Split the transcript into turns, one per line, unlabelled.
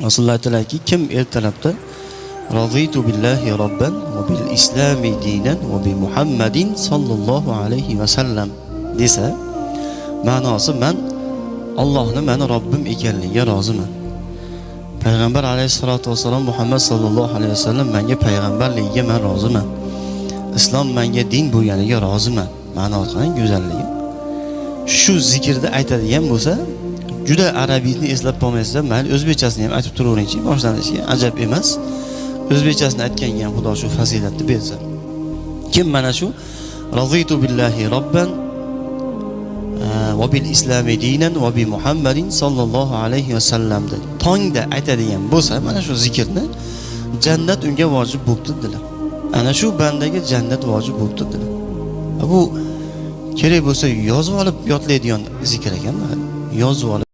Rasululloh aytdilarki, kim ertalabda Raditu billahi robban va bil islami dinan va bi Muhammadin sallallohu alayhi va sallam desa, ma'nosi men Allohni meni Robbim ekanligiga roziman. Payg'ambar alayhisolatu vasallam Muhammad sallallohu alayhi vasallam menga payg'ambarligiga men roziman. Islom menga din bo'lganiga roziman. Ma'nosi qanday go'zalligi. Shu zikrda aytadigan bo'lsa, juda arabiyni eslab qolmaysiz, mayli o'zbekchasini ham aytib turaveringchi, boshlanishga ajab emas. O'zbekchasini aytganga ham Xudo shu fazilatni bersa. Kim mana shu Raditu billahi robban va bil islami dinan va bi Muhammadin sallallohu alayhi va sallamni tongda aytadigan bo'lsa, mana shu zikrni jannat unga vojib bo'libdi dedilar. Ana shu bandaga jannat vojib bo'libdi dedilar. Bu kerak bo'lsa yozib olib yodlaydigan zikr ekan, yozib olib